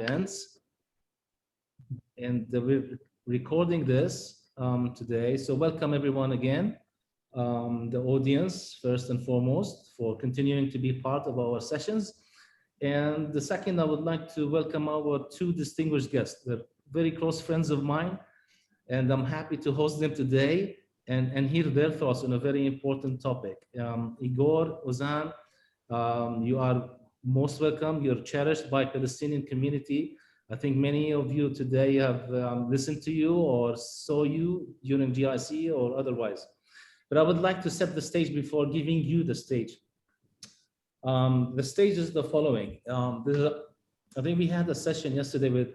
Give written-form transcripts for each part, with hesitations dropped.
events, and we're recording this today. So welcome everyone again, the audience first and foremost, for continuing to be part of our sessions. And the second, I would like to welcome our two distinguished guests. They're very close friends of mine, and I'm happy to host them today and hear their thoughts on a very important topic. Igor, Ozan, you are most welcome. You're cherished by Palestinian community. I think many of you today have listened to you or saw you during GIC or otherwise. But I would like to set the stage before giving you the stage. The stage is the following. I think we had a session yesterday with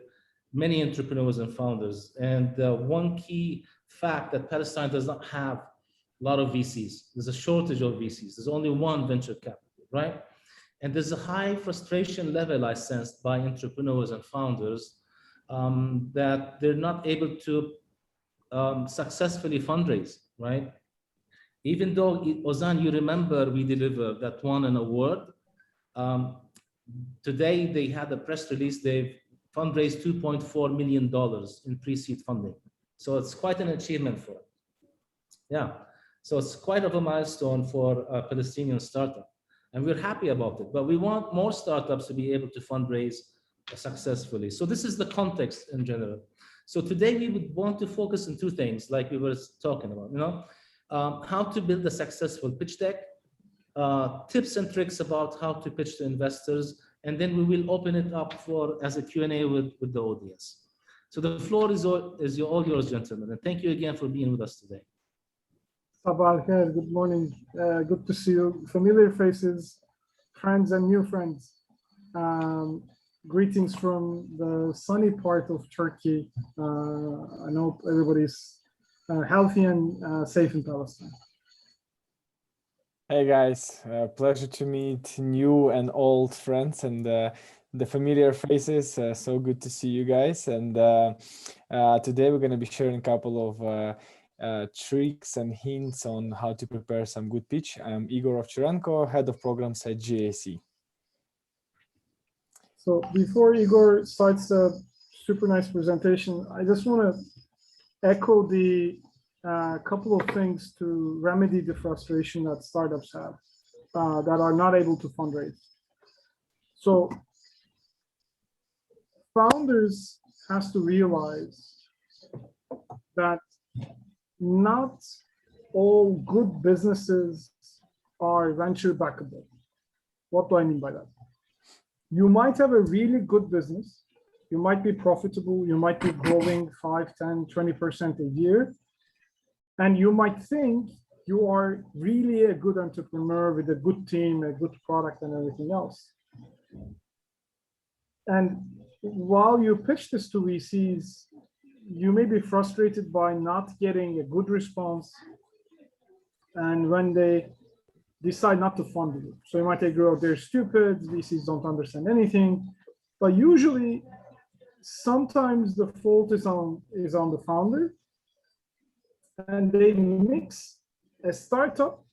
many entrepreneurs and founders. And one key fact that Palestine does not have a lot of VCs. There's a shortage of VCs. There's only one venture capital, right? And there's a high frustration level I sensed by entrepreneurs and founders that they're not able to successfully fundraise, right? Even though, Ozan, you remember we delivered that won an award. Today they had a press release, they've fundraised $2.4 million in pre-seed funding. So it's quite an achievement for them. Yeah, so it's quite of a milestone for a Palestinian startup. And we're happy about it, but we want more startups to be able to fundraise successfully. So this is the context in general. So today we would want to focus on two things, like we were talking about, how to build a successful pitch deck, tips and tricks about how to pitch to investors, and then we will open it up as a Q&A with the audience. So the floor is all yours, gentlemen, and thank you again for being with us today. Sabah al-Khair, good morning. Good to see you. Familiar faces, friends and new friends. Greetings from the sunny part of Turkey. I know everybody's healthy and safe in Palestine. Hey guys, pleasure to meet new and old friends and the familiar faces. So good to see you guys. And today we're going to be sharing a couple of tricks and hints on how to prepare some good pitch. I'm Igor Ovcharenko, head of programs at GIC. So before Igor starts a super nice presentation, I just want to echo the couple of things to remedy the frustration that startups have that are not able to fundraise. So founders has to realize that not all good businesses are venture backable. What do I mean by that? You might have a really good business. You might be profitable. You might be growing 5, 10, 20% a year. And you might think you are really a good entrepreneur with a good team, a good product and everything else. And while you pitch this to VCs, you may be frustrated by not getting a good response. And when they decide not to fund you. So you might agree, oh, they're stupid, VCs don't understand anything. But usually, sometimes the fault is on the founder. And they mix a startup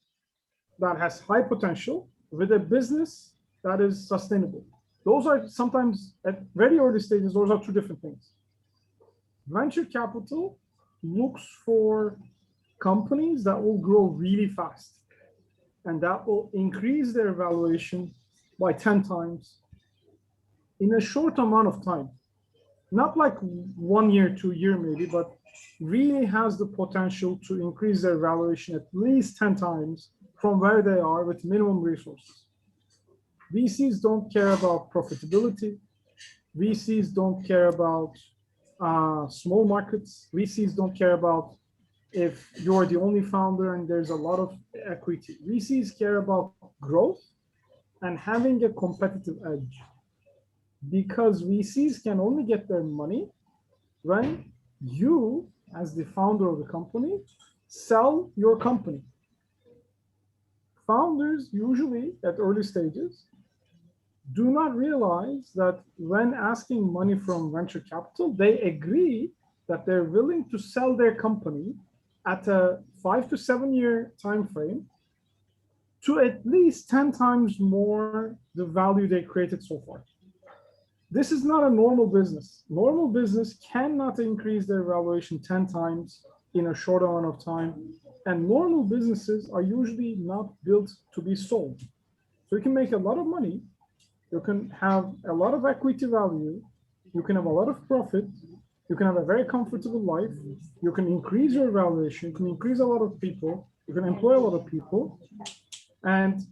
that has high potential with a business that is sustainable. Those are sometimes at very early stages, those are two different things. Venture capital looks for companies that will grow really fast and that will increase their valuation by 10 times in a short amount of time. Not like 1 year, 2 years maybe, but really has the potential to increase their valuation at least 10 times from where they are with minimum resources. VCs don't care about profitability. VCs don't care about small markets. VCs don't care about if you're the only founder and there's a lot of equity. VCs care about growth and having a competitive edge, because VCs can only get their money when you, as the founder of the company, sell your company. Founders usually at early stages do not realize that when asking money from venture capital, they agree that they're willing to sell their company at a 5 to 7 year time frame to at least 10 times more the value they created so far. This is not a normal business. Normal business cannot increase their valuation 10 times in a short amount of time. And normal businesses are usually not built to be sold. So you can make a lot of money. You can have a lot of equity value. You can have a lot of profit. You can have a very comfortable life. You can increase your valuation. You can increase a lot of people. You can employ a lot of people. And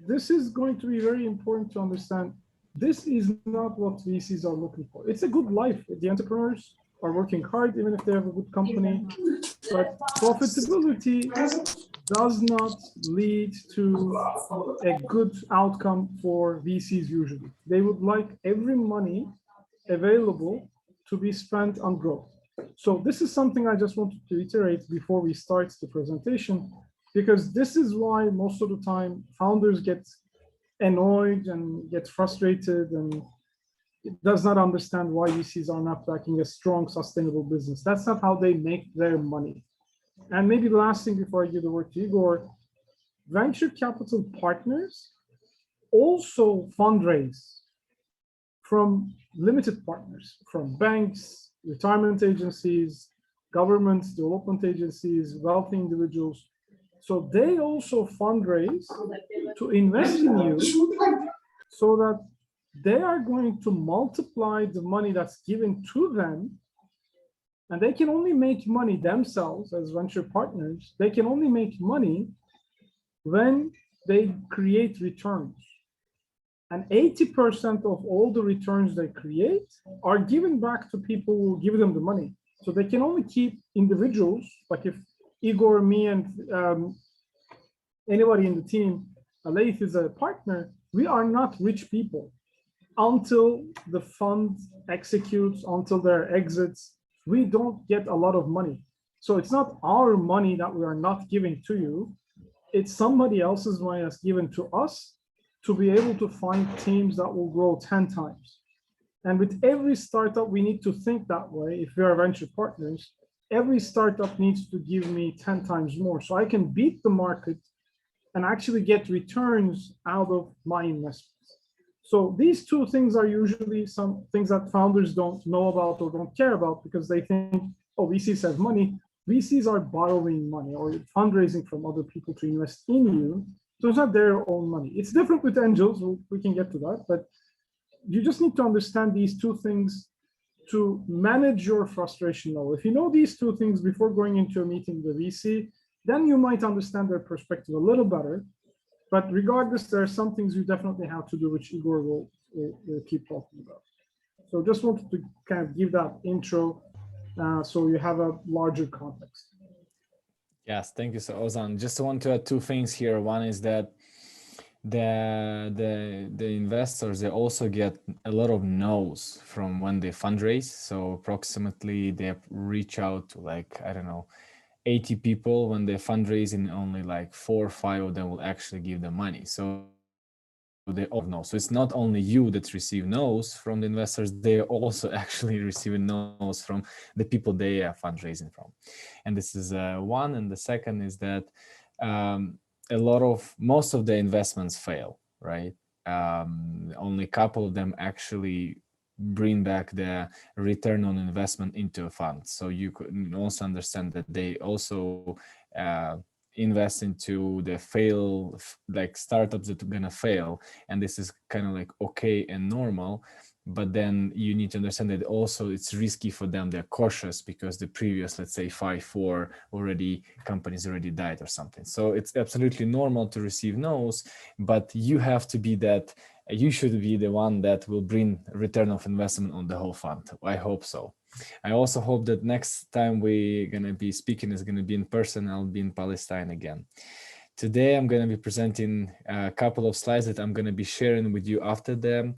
this is going to be very important to understand. This is not what VCs are looking for. It's a good life. The entrepreneurs are working hard, even if they have a good company. But profitability does not lead to a good outcome for VCs usually. They would like every money available to be spent on growth. So this is something I just wanted to iterate before we start the presentation, because this is why most of the time founders get annoyed and get frustrated and does not understand why VCs are not backing a strong, sustainable business. That's not how they make their money. And maybe the last thing before I give the word to Igor, venture capital partners also fundraise from limited partners, from banks, retirement agencies, governments, development agencies, wealthy individuals. So they also fundraise to invest in you so that they are going to multiply the money that's given to them. And they can only make money themselves as venture partners. They can only make money when they create returns. And 80% of all the returns they create are given back to people who give them the money. So they can only keep individuals, like if Igor, me, and anybody in the team, Laith is a partner, we are not rich people until the fund executes, until their exits. We don't get a lot of money. So it's not our money that we are not giving to you. It's somebody else's money that's given to us to be able to find teams that will grow 10 times. And with every startup, we need to think that way. If we are venture partners, every startup needs to give me 10 times more so I can beat the market and actually get returns out of my investments. So these two things are usually some things that founders don't know about or don't care about because they think, oh, VCs have money. VCs are borrowing money or fundraising from other people to invest in you. So it's not their own money. It's different with angels. We can get to that, but you just need to understand these two things to manage your frustration level. If you know these two things before going into a meeting with VC, then you might understand their perspective a little better. But regardless, there are some things you definitely have to do, which Igor will keep talking about. So just wanted to kind of give that intro so you have a larger context. Yes, thank you, so Ozan. Just want to add two things here. One is that the investors, they also get a lot of no's from when they fundraise. So approximately they reach out to like, I don't know, 80 people when they fundraise, and only like 4 or 5 of them will actually give them money. So they all know. So it's not only you that receive no's from the investors, they also actually receive no's from the people they are fundraising from. And this is one. And the second is that most of the investments fail, right? Only a couple of them actually bring back the return on investment into a fund. So you could also understand that they also invest into the startups that are gonna fail, and this is kind of like okay and normal. But then you need to understand that also it's risky for them. They're cautious because the previous, let's say 5-4 companies already died or something. So it's absolutely normal to receive no's, but you have to be that. You should be the one that will bring return of investment on the whole fund. I hope so. I also hope that next time we're going to be speaking is going to be in person. I'll be in Palestine again. Today, I'm going to be presenting a couple of slides that I'm going to be sharing with you after the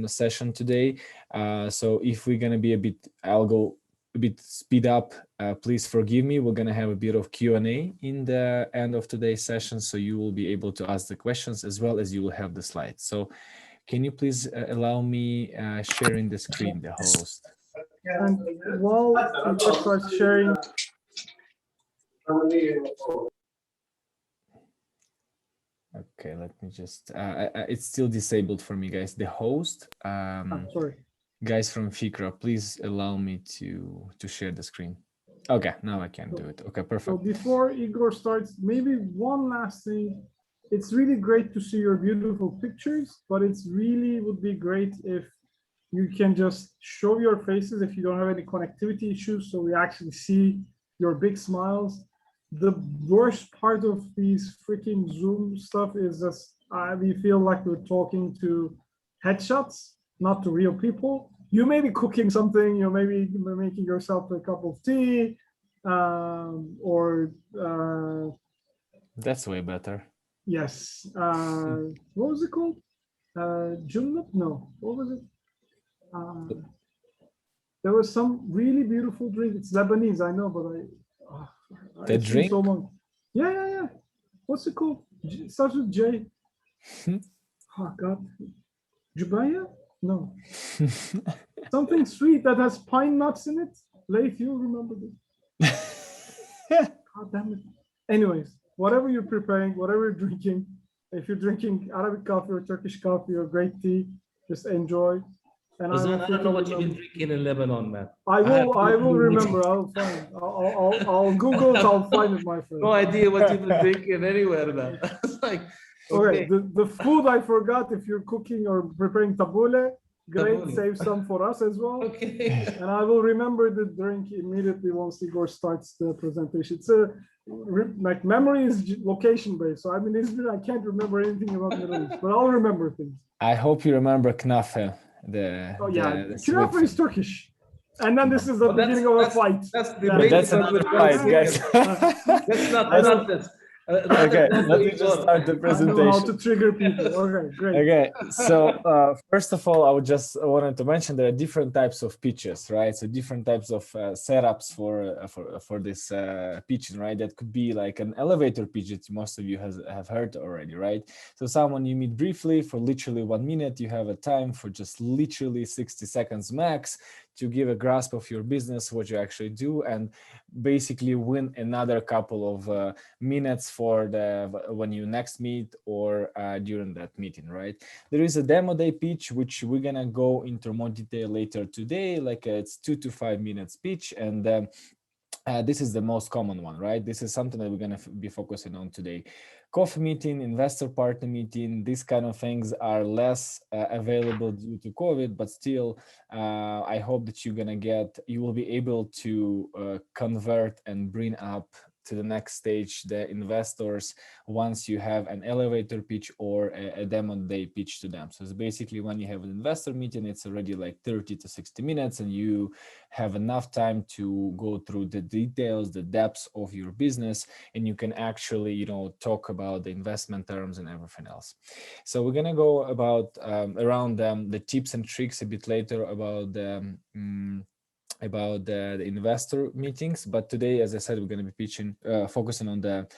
session today. So if we're going to be I'll go a bit speed up, please forgive me. We're going to have a bit of Q&A in the end of today's session, so you will be able to ask the questions as well as you will have the slides. So can you please allow me sharing the screen, the host? And while Igor starts sharing, Okay, let me just, it's still disabled for me, guys. The host, Sorry. guys from Fikra, please allow me to share the screen. Okay, now I can do it. Okay, So perfect. before Igor starts, maybe one last thing. It's really great to see your beautiful pictures, but it's really would be great if you can just show your faces if you don't have any connectivity issues, so we actually see your big smiles. The worst part of these freaking Zoom stuff is just we feel like we're talking to headshots, not to real people. You may be cooking something, you may be making yourself a cup of tea, or That's way better. yes, what was it called? Junlep? No, what was it? There was some really beautiful drink. It's Lebanese, I know, but The it's been so drink? long. Yeah. What's it called? It starts with J. Oh God, Jubaya? No, something sweet that has pine nuts in it. Leif, you remember this? God damn it. Anyways, whatever you're preparing, whatever you're drinking, if you're drinking Arabic coffee or Turkish coffee or great tea, just enjoy. And Ozan, I don't know what you've been remember. drinking in Lebanon, man. I have will remember. I'll find. I'll Google it. I'll find it, my friend. no idea what you've been drinking anywhere, man. It's like, Okay, okay, the food I forgot. If you're cooking or preparing tabbouleh, great. Tabbouleh. Save some for us as well. okay. And I will remember the drink immediately once Igor starts the presentation. It's like memory is location based. So I mean, I can't remember anything about Middle East, but I'll remember things. I hope you remember knafe. Oh yeah, the Knafe is Turkish. And then this is the beginning of a fight. That's Yeah. But that's debatable another with fight, one guys. second. Let's not this. Okay, let me just start the I know how to presentation. trigger people. Okay, great. Okay, so first of all, I would just wanted to mention there are different types of pitches, right? So different types of setups for this pitching, right? That could be like an elevator pitch that most of you have heard already, right? So someone you meet briefly for literally 1 minute, you have a time for just literally 60 seconds max to give a grasp of your business, what you actually do, and basically win another couple of minutes for when you next meet or during that meeting, right? There is a demo day pitch, which we're gonna go into more detail later today, like it's 2 to 5 minutes pitch, and this is the most common one, right? This is something that we're going to be focusing on today. Coffee meeting, investor partner meeting, these kind of things are less available due to COVID, but still, I hope that you will be able to convert and bring up to the next stage the investors once you have an elevator pitch or a demo day pitch to them. So it's basically when you have an investor meeting, it's already like 30 to 60 minutes and you have enough time to go through the details, the depths of your business, and you can actually, talk about the investment terms and everything else. So we're gonna go about around the tips and tricks a bit later about the investor meetings, but today, as I said, we're going to be focusing on the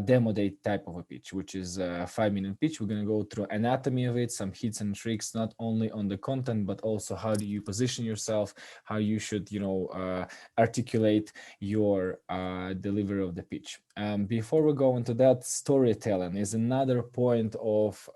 demo day type of a pitch, which is a 5-minute pitch. We're going to go through anatomy of it, some hits and tricks, not only on the content, but also how do you position yourself, how you should, articulate your delivery of the pitch. Before we go into that, storytelling is another point of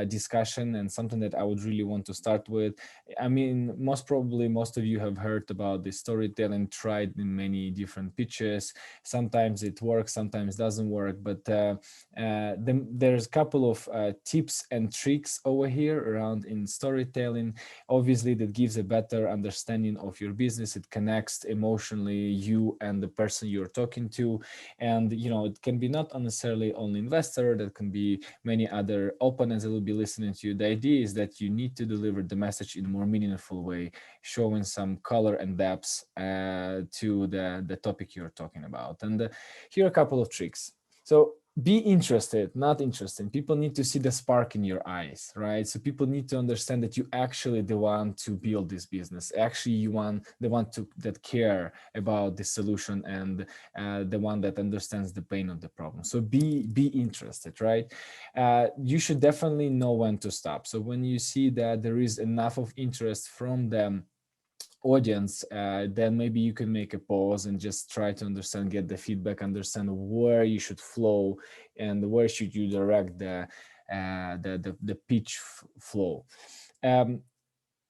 discussion and something that I would really want to start with. I mean, most of you have heard about the storytelling, tried in many different pitches. Sometimes it works, sometimes doesn't work, but there's a couple of tips and tricks over here around in storytelling. Obviously, that gives a better understanding of your business. It connects emotionally you and the person you're talking to. And, it can be not necessarily only investor, that can be many other opponents that will be listening to you. The idea is that you need to deliver the message in a more meaningful way, showing some color and depth to the topic you're talking about. And here are a couple of tricks. So be interested, not interested. People need to see the spark in your eyes, right? So people need to understand that you actually the one to build this business. Actually, that care about the solution and the one that understands the pain of the problem. So be interested, right? You should definitely know when to stop. So when you see that there is enough of interest from them audience, then maybe you can make a pause and just try to understand, get the feedback, understand where you should flow and where should you direct the pitch flow.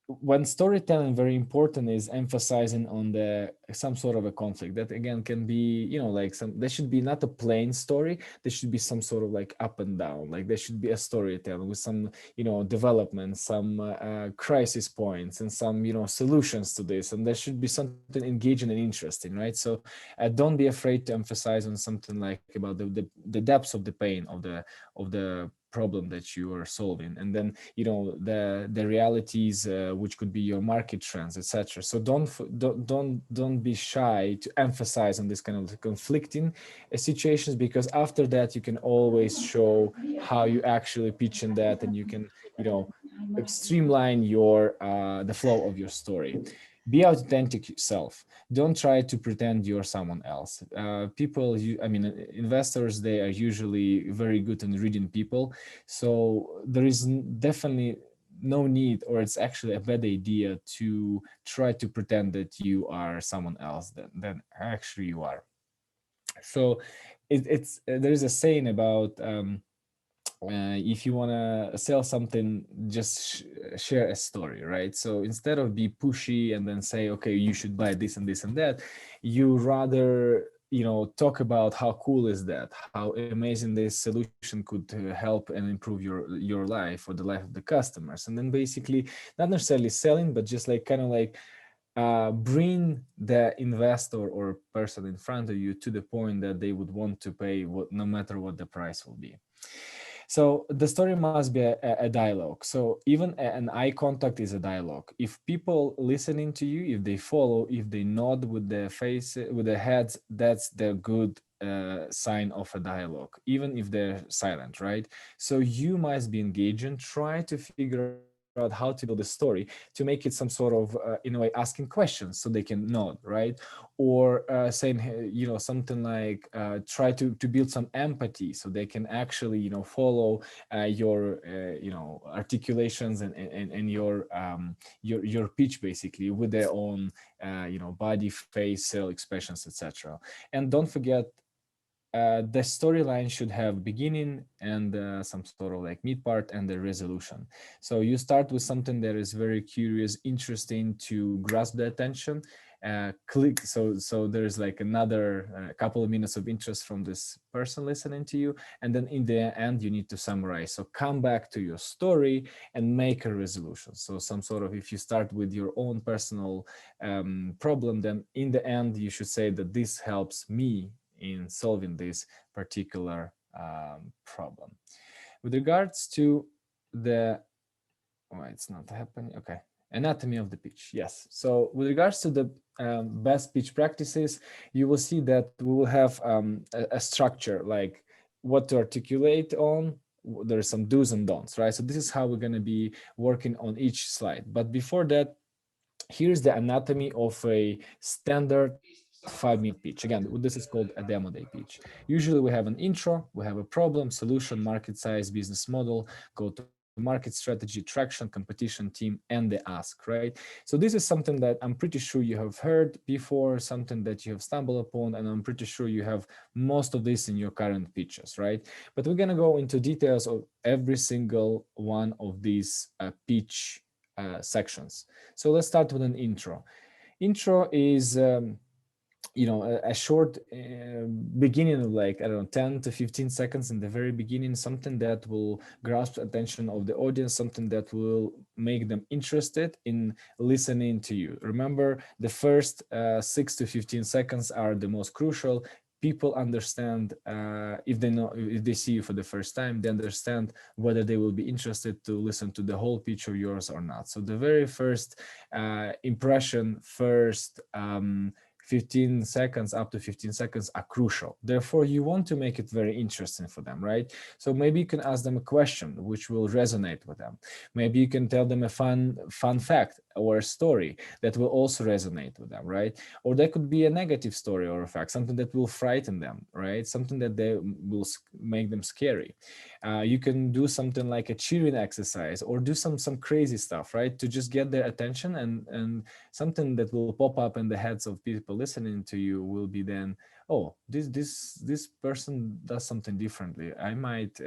When storytelling, very important is emphasizing on the some sort of a conflict that again can be, you know, like there should be not a plain story, there should be some sort of like up and down, like there should be a storytelling with some, you know, development, some crisis points and some, you know, solutions to this, and there should be something engaging and interesting, right? So don't be afraid to emphasize on something like about the depths of the pain of the problem that you are solving, and then, you know, the realities, which could be your market trends, etc. So don't be shy to emphasize on this kind of conflicting situations, because after that you can always show how you actually pitch in that, and you can, you know, streamline your the flow of your story. Be authentic yourself. Don't try to pretend you're someone else. I mean, investors, they are usually very good in reading people. So there is definitely no need, or it's actually a bad idea to try to pretend that you are someone else than actually you are. So it's there is a saying about if you want to sell something, just share a story, right? So instead of be pushy and then say, okay, you should buy this and this and that, you rather, you know, talk about how cool is that, how amazing this solution could help and improve your life or the life of the customers. And then basically not necessarily selling, but just like kind of like bring the investor or person in front of you to the point that they would want to pay what, no matter what the price will be. So the story must be a dialogue. So even an eye contact is a dialogue. If people listening to you, if they follow, if they nod with their face, with their heads, that's the good sign of a dialogue, even if they're silent, right? So you must be engaging, try to figure out how to build a story to make it some sort of, in a way, asking questions so they can nod, right? Or saying, hey, you know, something like try to build some empathy so they can actually, you know, follow your you know, articulations and your pitch basically with their own you know, body, face, expressions, etc. And don't forget, the storyline should have beginning and some sort of like mid part and the resolution. So you start with something that is very curious, interesting to grasp the attention. Click, so there's like another couple of minutes of interest from this person listening to you, and then in the end you need to summarize. So come back to your story and make a resolution. So some sort of, if you start with your own personal problem, then in the end you should say that this helps me in solving this particular problem. With regards to the, oh, it's not happening. Okay, anatomy of the pitch. Yes. So with regards to the best pitch practices, you will see that we will have a structure, like what to articulate on. There are some do's and don'ts, right? So this is how we're going to be working on each slide. But before that, here's the anatomy of a standard 5-minute pitch. Again, this is called a demo day pitch. Usually we have an intro, we have a problem, solution, market size, business model, go to market strategy, traction, competition, team, and the ask, right? So this is something that I'm pretty sure you have heard before, something that you have stumbled upon, and I'm pretty sure you have most of this in your current pitches, right? But we're going to go into details of every single one of these pitch sections. So let's start with an intro. Intro is you know, a short beginning of like, I don't know, 10 to 15 seconds in the very beginning, something that will grasp the attention of the audience, something that will make them interested in listening to you. Remember, the first 6 to 15 seconds are the most crucial. People understand, if they see you for the first time, they understand whether they will be interested to listen to the whole pitch of yours or not. So the very first impression, first 15 seconds up to 15 seconds are crucial. Therefore, you want to make it very interesting for them, right? So maybe you can ask them a question which will resonate with them. Maybe you can tell them a fun fact or a story that will also resonate with them, right? Or there could be a negative story or a fact, something that will frighten them, right? Something that they will make them scary. You can do something like a cheering exercise or do some crazy stuff, right, to just get their attention, and something that will pop up in the heads of people listening to you will be then, oh, this person does something differently. I might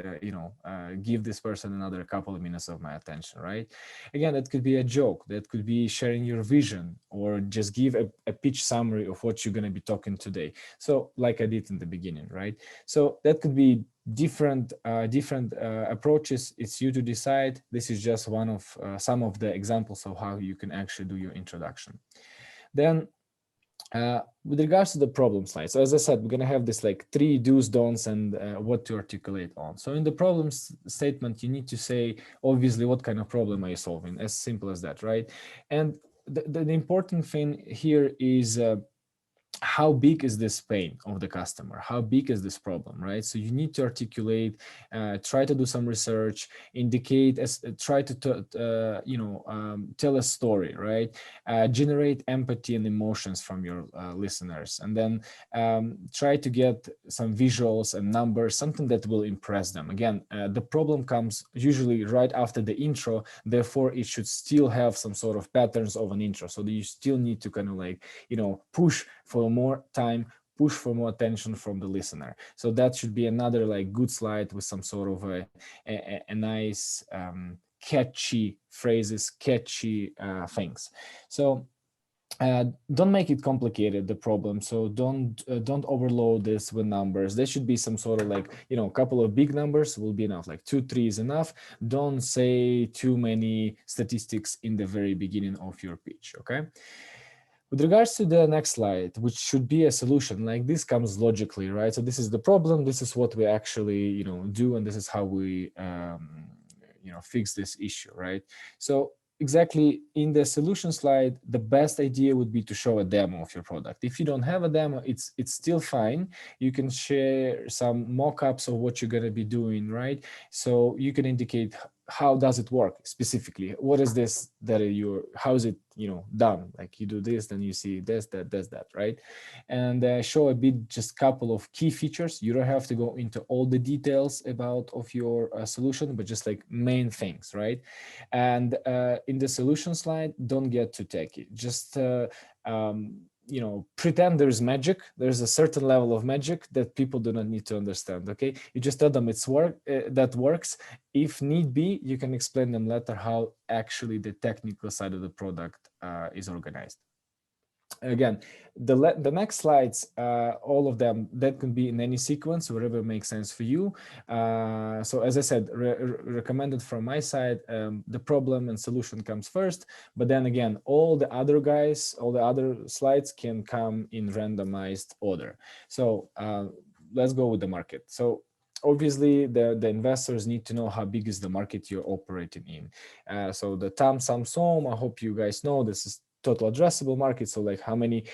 give this person another couple of minutes of my attention, right? Again, that could be a joke, that could be sharing your vision, or just give a pitch summary of what you're going to be talking today, so like I did in the beginning, right? So that could be different approaches. It's you to decide. This is just one of some of the examples of how you can actually do your introduction. Then with regards to the problem slide, so as I said, we're going to have this like 3 do's, don'ts, and what to articulate on. So in the problem statement, you need to say, obviously, what kind of problem are you solving? As simple as that, right? And the important thing here is how big is this pain of the customer? How big is this problem, right? So you need to articulate, try to do some research, indicate, try to tell a story, right? Generate empathy and emotions from your listeners, and then try to get some visuals and numbers, something that will impress them. Again, the problem comes usually right after the intro, therefore it should still have some sort of patterns of an intro, so that you still need to kind of like, push for more time, push for more attention from the listener. So that should be another like good slide with some sort of a nice catchy phrases, catchy things. So don't make it complicated, the problem. So don't overload this with numbers. There should be some sort of like, a couple of big numbers will be enough, like 2, 3 is enough. Don't say too many statistics in the very beginning of your pitch, okay? With regards to the next slide, which should be a solution, like this comes logically, right? So this is the problem, this is what we actually, do, and this is how we, fix this issue, right? So exactly in the solution slide, the best idea would be to show a demo of your product. If you don't have a demo, it's still fine. You can share some mock-ups of what you're going to be doing, right? So you can indicate how does it work specifically, what is this that how is it done, like you do this, then you see this, that, does that, right? And show a bit, just couple of key features. You don't have to go into all the details of your solution, but just like main things, right? And in the solution slide, don't get too techy, just pretend there's magic. There's a certain level of magic that people do not need to understand, okay? You just tell them that works. If need be, you can explain them later how actually the technical side of the product is organized. Again, the next slides, all of them, that can be in any sequence, whatever makes sense for you. So as I said, recommended from my side, the problem and solution comes first, but then again, all the other slides can come in randomized order. So let's go with the market. So obviously the investors need to know how big is the market you're operating in. So the TAM, SAM, SOM, I hope you guys know this is total addressable market. So like how many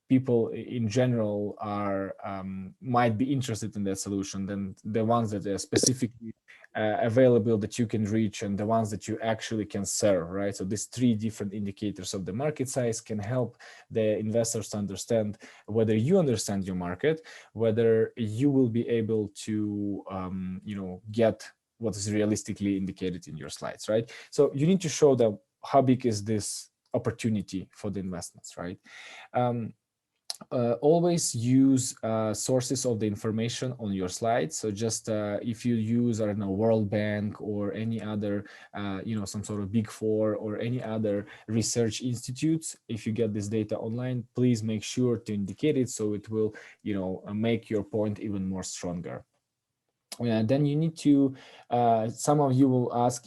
people in general are might be interested in that solution, then the ones that are specifically available that you can reach, and the ones that you actually can serve, right? So these 3 different indicators of the market size can help the investors to understand whether you understand your market, whether you will be able to get what is realistically indicated in your slides, right? So you need to show them how big is this opportunity for the investments, right? Always use sources of the information on your slides. So just if you use, I don't know, World Bank or any other, some sort of Big Four or any other research institutes, if you get this data online, please make sure to indicate it, so it will, make your point even more stronger. Then you need to, some of you will ask,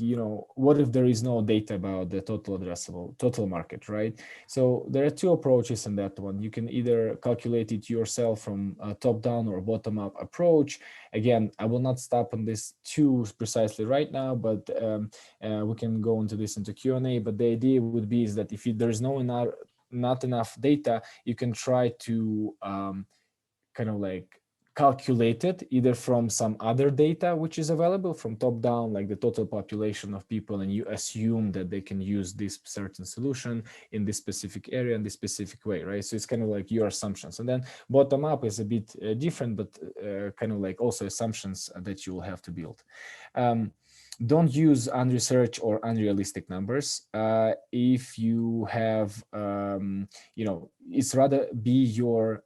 what if there is no data about the total market, right? So there are 2 approaches in that one. You can either calculate it yourself from a top-down or bottom-up approach. Again, I will not stop on this too precisely right now, but we can go into this into Q&A. But the idea would be is that if there's not enough data, you can try to kind of like calculated either from some other data which is available from top down, like the total population of people, and you assume that they can use this certain solution in this specific area in this specific way, right? So it's kind of like your assumptions. And then bottom up is a bit different, but kind of like also assumptions that you will have to build. Don't use unresearched or unrealistic numbers. If you have, it's rather be your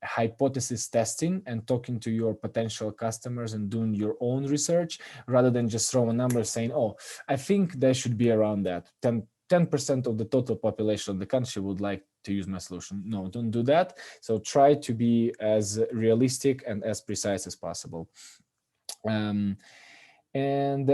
hypothesis testing and talking to your potential customers and doing your own research rather than just throw a number saying, oh, I think there should be around that 10% of the total population of the country would like to use my solution. No, don't do that. So try to be as realistic and as precise as possible. And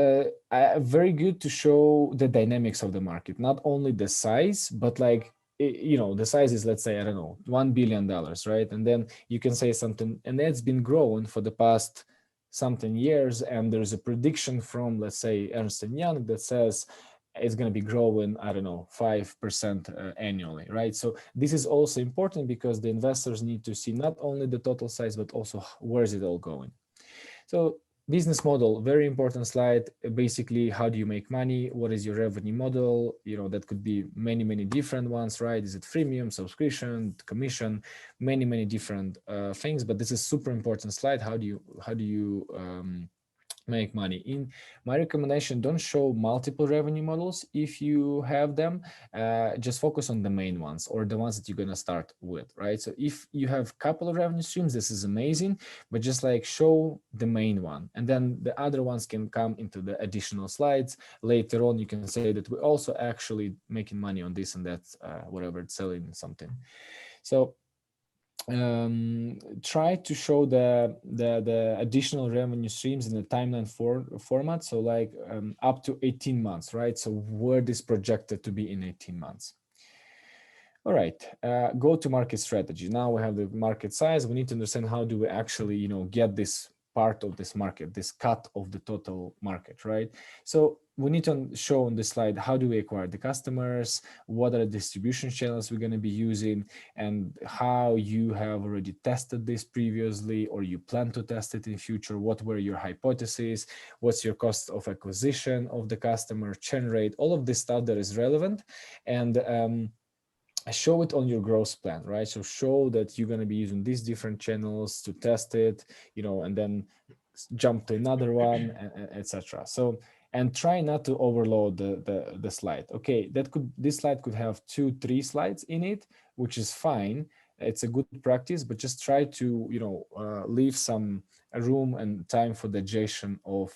very good to show the dynamics of the market, not only the size, but like, the size is, let's say, I don't know, $1 billion, right? And then you can say something, and that's been growing for the past something years. And there's a prediction from, let's say, Ernst & Young that says it's going to be growing, I don't know, 5% annually, right? So this is also important because the investors need to see not only the total size, but also where is it all going. So business model, very important slide. Basically, how do you make money? What is your revenue model? That could be many, many different ones, right? Is it freemium, subscription, commission, many different things? But this is super important slide. How do you make money? In my recommendation, don't show multiple revenue models if you have them. Just focus on the main ones or the ones that you're going to start with, right? So if you have a couple of revenue streams, this is amazing, but just like show the main one, and then the other ones can come into the additional slides later on. You can say that we're also actually making money on this and that, whatever, it's selling something. So try to show the additional revenue streams in the timeline format. So like up to 18 months, right? So where this projected to be in 18 months. All right, go to market strategy. Now we have the market size. We need to understand how do we actually, get this part of this market, this cut of the total market, right? So we need to show on this slide, how do we acquire the customers? What are the distribution channels we're going to be using, and how you have already tested this previously, or you plan to test it in future? What were your hypotheses? What's your cost of acquisition of the customer, churn rate, all of this stuff that is relevant, and show it on your growth plan, right? So show that you're going to be using these different channels to test it, and then jump to another one, etc. So, and try not to overload the slide. Okay, this slide could have 2-3 slides in it, which is fine. It's a good practice, but just try to leave some room and time for digestion of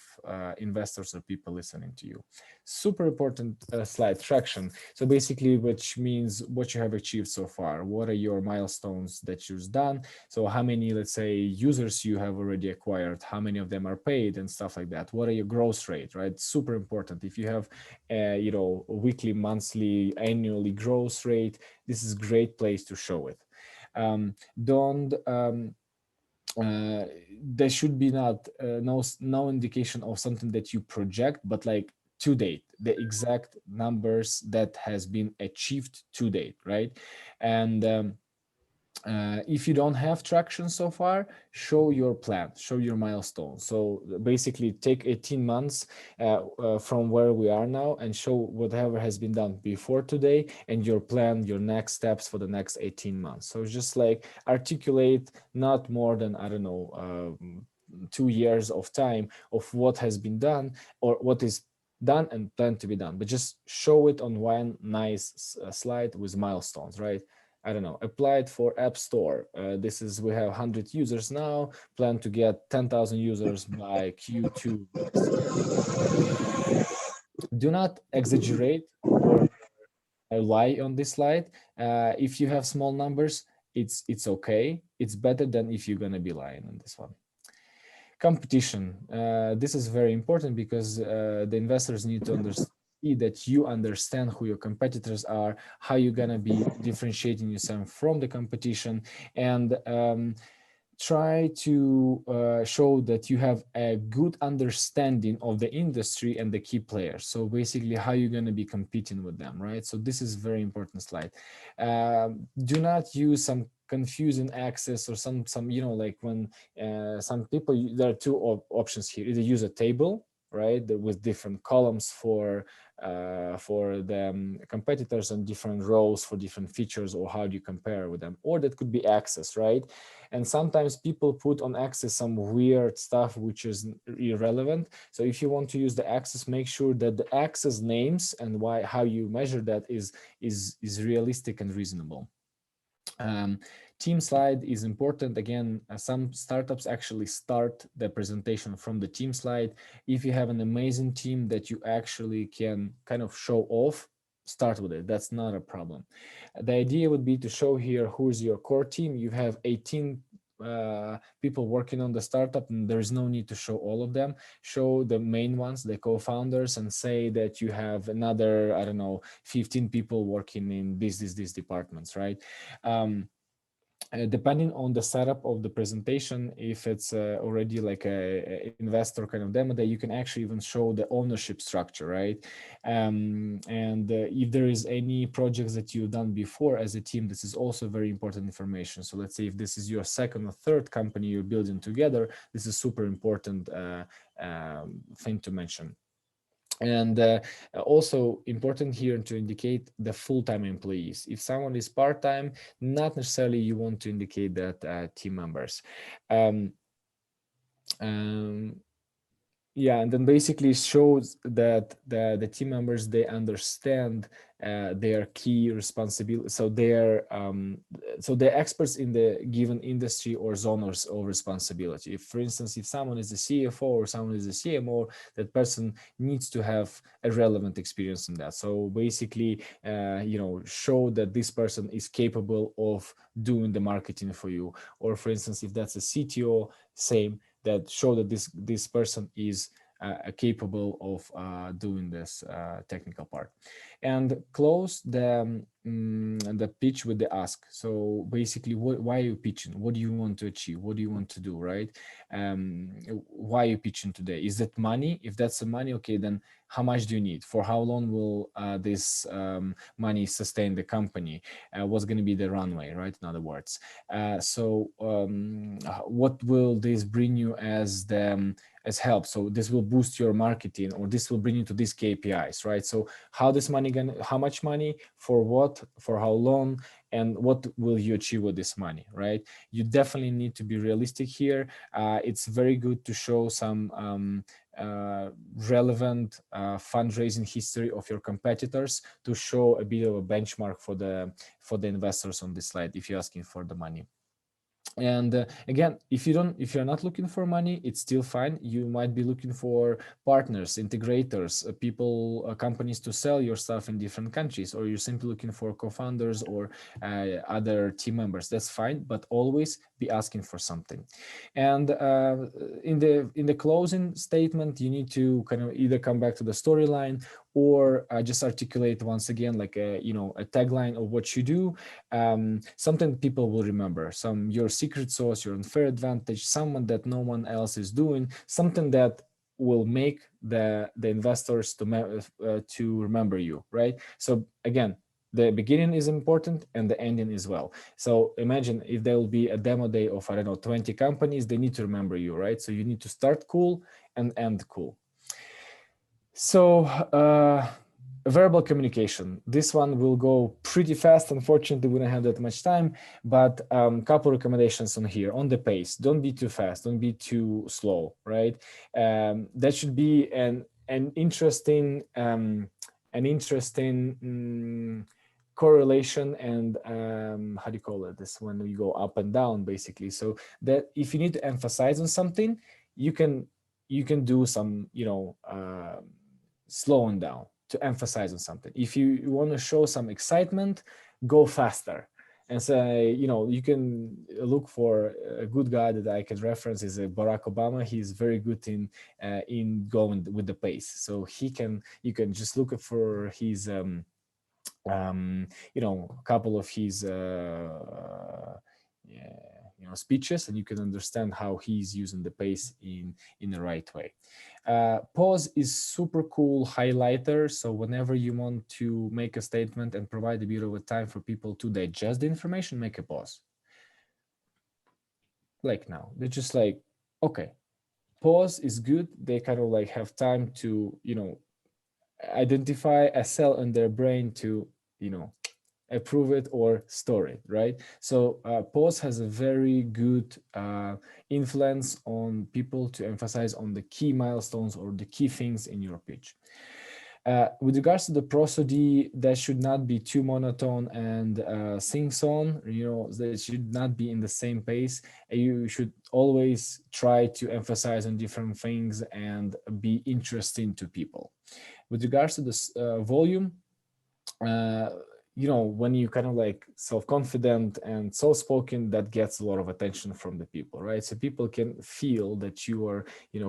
investors or people listening to you. Super important slide, traction. So basically, which means what you have achieved so far. What are your milestones that you've done? So how many, let's say, users you have already acquired, how many of them are paid and stuff like that. What are your growth rate, right? Super important. If you have weekly, monthly, annually growth rate, this is a great place to show it. There should be no indication of something that you project, but like to date, the exact numbers that has been achieved to date, right? And if you don't have traction so far, show your plan, show your milestones. So basically take 18 months from where we are now and show whatever has been done before today and your plan, your next steps for the next 18 months. So just like articulate not more than, I don't know, 2 years of time of what has been done or what is done and planned to be done, but just show it on one nice slide with milestones, right? I don't know, applied for App Store. We have 100 users now, plan to get 10,000 users by Q2. Do not exaggerate or lie on this slide. If you have small numbers, it's okay. It's better than if you're gonna be lying on this one. Competition. This is very important because the investors need to understand that you understand who your competitors are, how you're going to be differentiating yourself from the competition, and try to show that you have a good understanding of the industry and the key players. So basically how you're going to be competing with them, right? So this is very important slide. Do not use some confusing access or some like when some people, there are two options here. Either use a table, right, with different columns for the competitors and different rows for different features, or how do you compare with them, or that could be access, right? And sometimes people put on access some weird stuff which is irrelevant. So if you want to use the access, make sure that the access names and how you measure that is realistic and reasonable. Team slide is important. Again, some startups actually start the presentation from the team slide. If you have an amazing team that you actually can kind of show off, start with it. That's not a problem. The idea would be to show here who's your core team. You have 18 people working on the startup, and there's no need to show all of them. Show the main ones, the co-founders, and say that you have another, I don't know, 15 people working in these departments, right? Depending on the setup of the presentation, if it's already like a investor kind of demo day, you can actually even show the ownership structure, right? And if there is any projects that you've done before as a team, this is also very important information. So let's say if this is your second or third company you're building together, this is super important thing to mention. And also important here to indicate the full-time employees. If someone is part-time, not necessarily you want to indicate that team members. Yeah, and then basically shows that the team members, they understand their key responsibility. So they're experts in the given industry or zone of responsibility. If, for instance, if someone is a CFO or someone is a CMO, that person needs to have a relevant experience in that. So basically, show that this person is capable of doing the marketing for you. Or for instance, if that's a CTO, same, that show that this person is capable of doing this technical part. And close the pitch with the ask. So basically, why are you pitching? What do you want to achieve? What do you want to do, right? Why are you pitching today? Is that money? If that's the money, okay, then how much do you need? For how long will this money sustain the company? What's going to be the runway, right? In other words, what will this bring you as help? So this will boost your marketing, or this will bring you to these KPIs, right? So how much money, for what, for how long, and what will you achieve with this money, right? You definitely need to be realistic here. It's very good to show some relevant fundraising history of your competitors to show a bit of a benchmark for the investors on this slide if you're asking for the money. And again, if you're not looking for money, it's still fine. You might be looking for partners, integrators, companies to sell your stuff in different countries, or you're simply looking for co-founders or other team members. That's fine, but always be asking for something. And in the closing statement, you need to kind of either come back to the storyline or just articulate once again, like a tagline of what you do, something people will remember, your secret sauce, your unfair advantage, someone that no one else is doing, something that will make the investors to remember you, right? So again, the beginning is important and the ending as well. So imagine if there will be a demo day of, I don't know, 20 companies, they need to remember you, right? So you need to start cool and end cool. So verbal communication, this one will go pretty fast. Unfortunately, we don't have that much time, but couple recommendations on here. On the pace, don't be too fast, don't be too slow, right? That should be an interesting correlation and how do you call it, this when you go up and down, basically. So that if you need to emphasize on something, you can do some slowing down to emphasize on something. If you want to show some excitement, go faster. And say, you can look for a good guy that I can reference is Barack Obama. He's very good in going with the pace. So you can just look for his a couple of his speeches, and you can understand how he's using the pace in the right way. Pause is super cool highlighter. So whenever you want to make a statement and provide a bit of a time for people to digest the information, make a pause. like now. They're just like, okay, pause is good. They kind of like have time to, identify a cell in their brain to, approve it or store it, right? So pause has a very good influence on people to emphasize on the key milestones or the key things in your pitch. With regards to the prosody, that should not be too monotone and sing-song. They should not be in the same pace. You should always try to emphasize on different things and be interesting to people. With regards to this volume, uh, when you kind of like self-confident and soft-spoken, that gets a lot of attention from the people, right? So people can feel that you are,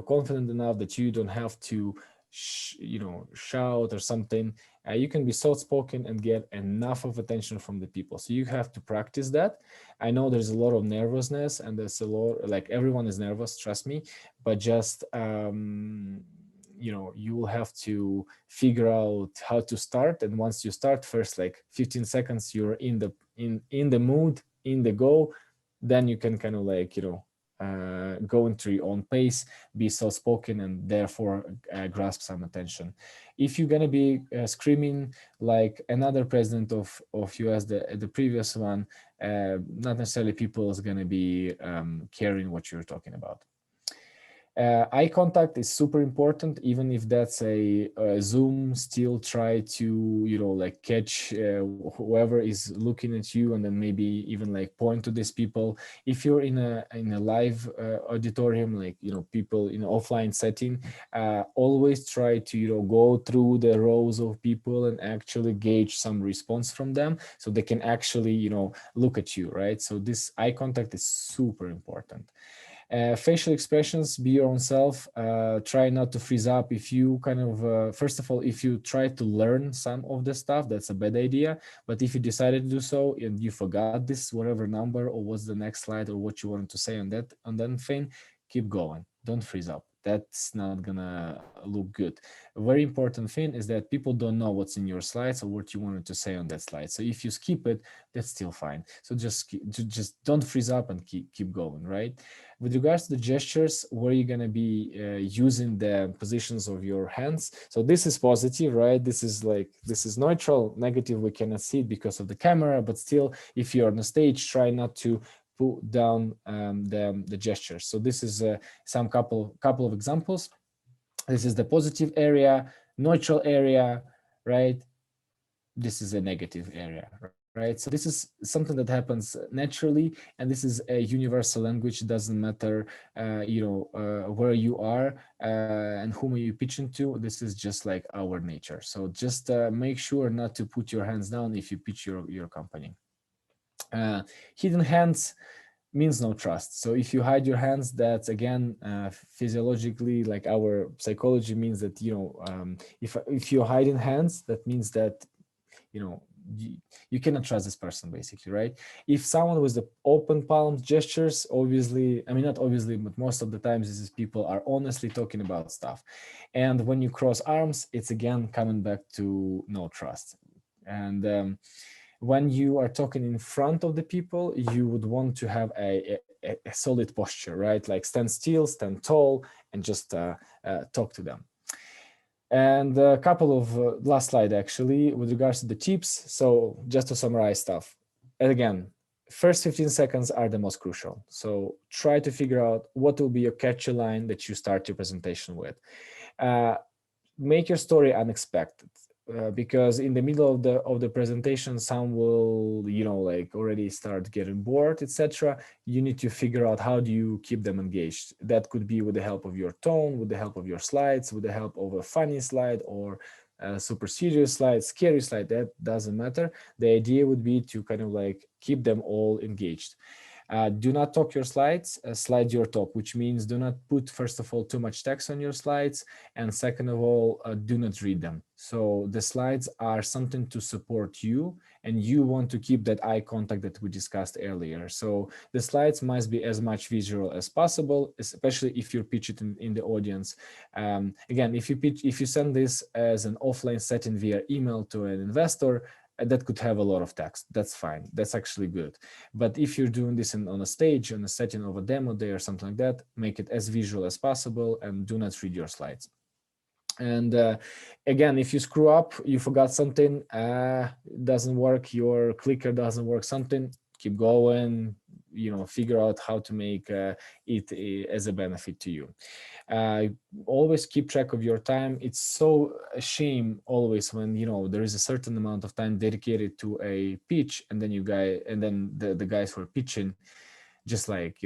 confident enough that you don't have to, shout or something. You can be soft-spoken and get enough of attention from the people. So you have to practice that. I know there's a lot of nervousness, and there's a lot, like everyone is nervous, trust me, but just you will have to figure out how to start. And once you start, first like 15 seconds you're in the mood, in the go, then you can kind of like go into your own pace, be soft-spoken, and therefore grasp some attention. If you're going to be screaming like another president of US, the previous one, not necessarily people is going to be caring what you're talking about. Eye contact is super important, even if that's a Zoom. Still try to like catch whoever is looking at you, and then maybe even like point to these people. If you're in a live auditorium, like people in an offline setting, always try to go through the rows of people and actually gauge some response from them, so they can actually look at you, right? So this eye contact is super important. Facial expressions, be your own self. Try not to freeze up. If you kind of, first of all, if you try to learn some of the stuff, that's a bad idea. But if you decided to do so and you forgot this, whatever number or what's the next slide or what you wanted to say on that thing, keep going. Don't freeze up. That's not gonna look good. A very important thing is that people don't know what's in your slides or what you wanted to say on that slide. So if you skip it, that's still fine. So just don't freeze up and keep going, right? With regards to the gestures, where you're going to be using the positions of your hands. So this is positive, right? This is neutral. Negative, we cannot see it because of the camera, but still, if you're on the stage, try not to put down the gestures. So this is some couple of examples. This is the positive area, neutral area, right? This is a negative area, right? So this is something that happens naturally, and this is a universal language. It doesn't matter, where you are and whom you pitch into. This is just like our nature. So just make sure not to put your hands down if you pitch your company. Hidden hands means no trust. So if you hide your hands, that's again physiologically, like our psychology means that if you're hiding hands, that means that you cannot trust this person, basically, right? If someone with the open palms gestures, obviously, I mean, not obviously, but most of the times these people are honestly talking about stuff. And when you cross arms, it's again coming back to no trust. And when you are talking in front of the people, you would want to have a solid posture, right? Like stand still, stand tall, and just talk to them. And a couple of last slide actually with regards to the tips. So just to summarize stuff, and again, first 15 seconds are the most crucial. So try to figure out what will be your catchy line that you start your presentation with. Make your story unexpected. Because in the middle of the presentation, some will like already start getting bored, etc. You need to figure out how do you keep them engaged. That could be with the help of your tone, with the help of your slides, with the help of a funny slide or a super serious slide, scary slide. That doesn't matter. The idea would be to kind of like keep them all engaged. Do not talk your slides, slide your talk, which means do not put, first of all, too much text on your slides. And second of all, do not read them. So the slides are something to support you, and you want to keep that eye contact that we discussed earlier. So the slides must be as much visual as possible, especially if you're pitching in the audience. Again, if you send this as an offline setting via email to an investor, that could have a lot of text. That's fine. That's actually good. But if you're doing this on a stage, on a setting of a demo day or something like that, make it as visual as possible and do not read your slides. And again, if you screw up, you forgot something, doesn't work, your clicker doesn't work, something, keep going, figure out how to make it as a benefit to you. Always keep track of your time. It's so a shame always when there is a certain amount of time dedicated to a pitch, and then the guys who are pitching just like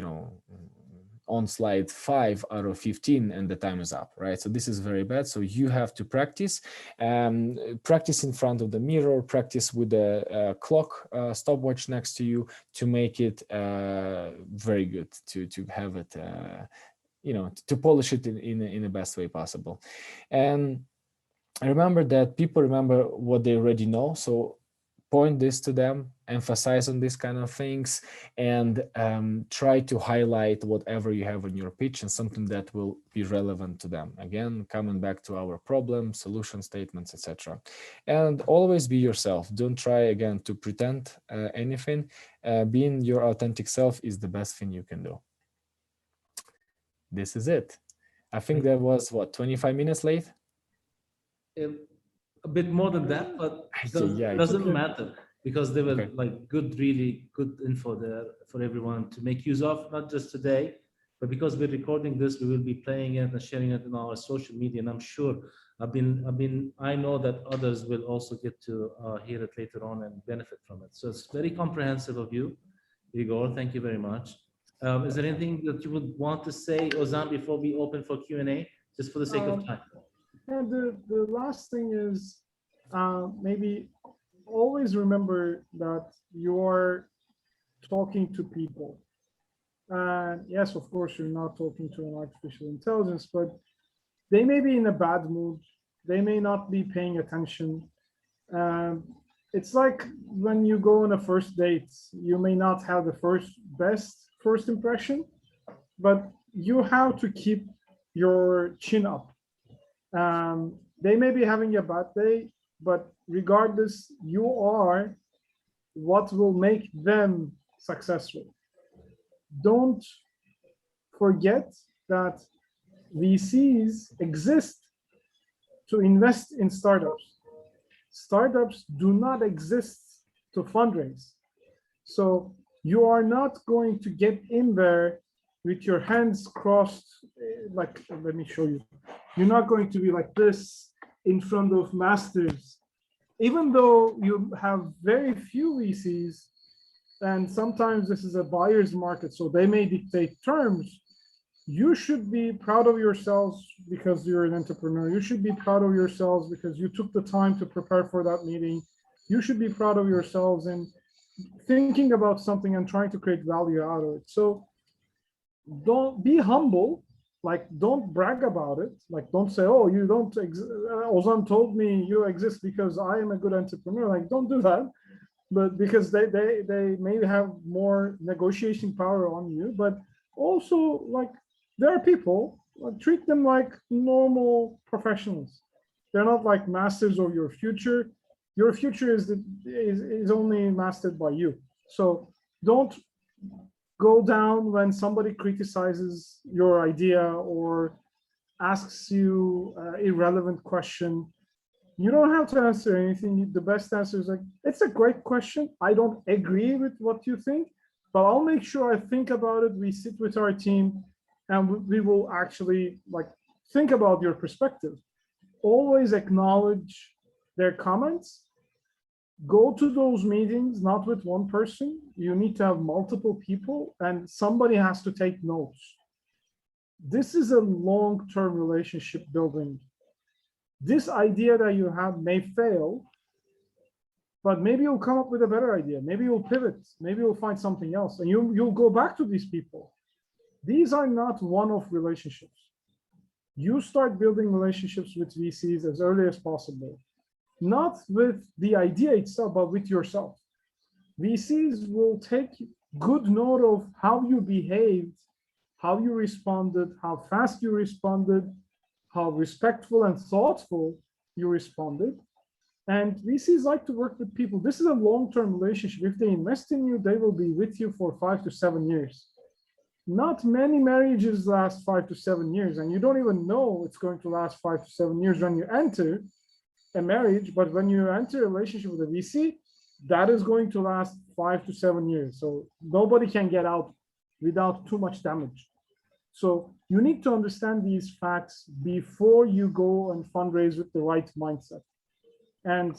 on slide 5 out of 15 and the time is up, right? So this is very bad. So you have to practice in front of the mirror, practice with the clock stopwatch next to you to make it very good, to have it to polish it in the best way possible. And I remember that people remember what they already know, so point this to them, emphasize on these kind of things, and try to highlight whatever you have on your pitch and something that will be relevant to them. Again, coming back to our problem, solution statements, etc. And always be yourself. Don't try again to pretend anything. Being your authentic self is the best thing you can do. This is it. I think that was what, 25 minutes late? A bit more than that, but Yeah, doesn't matter, because there were Okay. like really good info there for everyone to make use of, not just today, but because we're recording this, we will be playing it and sharing it in our social media. And I'm sure I know that others will also get to hear it later on and benefit from it. So it's very comprehensive of you, Igor. Thank you very much. Is there anything that you would want to say, Ozan, before we open for Q&A, just for the sake of time? And the last thing is maybe always remember that you're talking to people. And yes, of course, you're not talking to an artificial intelligence, but they may be in a bad mood. They may not be paying attention. It's like when you go on a first date, you may not have the best first impression, but you have to keep your chin up. They may be having a bad day, but regardless, you are what will make them successful. Don't forget that VCs exist to invest in startups. Startups do not exist to fundraise. So you are not going to get in there with your hands crossed, like, let me show you. You're not going to be like this in front of masters. Even though you have very few VCs, and sometimes this is a buyer's market, so they may dictate terms, you should be proud of yourselves because you're an entrepreneur. You should be proud of yourselves because you took the time to prepare for that meeting. You should be proud of yourselves and thinking about something and trying to create value out of it. So don't be humble, like don't brag about it. Like don't say, oh, you don't, Ozan told me you exist because I am a good entrepreneur. Like don't do that. But because they may have more negotiation power on you, but also like there are people, like, treat them like normal professionals. They're not like masters of your future. Your future is only mastered by you. So don't go down when somebody criticizes your idea or asks you an irrelevant question. You don't have to answer anything. The best answer is like, it's a great question. I don't agree with what you think, but I'll make sure I think about it. We sit with our team and we will actually like think about your perspective. Always acknowledge their comments. Go to those meetings, not with one person. You need to have multiple people and somebody has to take notes. This is a long-term relationship building. This idea that you have may fail, but maybe you'll come up with a better idea. Maybe you'll pivot. Maybe you'll find something else and you'll go back to these people. These are not one-off relationships. You start building relationships with VCs as early as possible, not with the idea itself, but with yourself. VCs will take good note of how you behaved, how you responded, how fast you responded, how respectful and thoughtful you responded. And VCs like to work with people. This is a long-term relationship. If they invest in you, they will be with you for 5 to 7 years. Not many marriages last 5 to 7 years, and you don't even know it's going to last 5 to 7 years when you enter a marriage. But when you enter a relationship with a VC, that is going to last 5 to 7 years. So nobody can get out without too much damage. So you need to understand these facts before you go and fundraise with the right mindset. And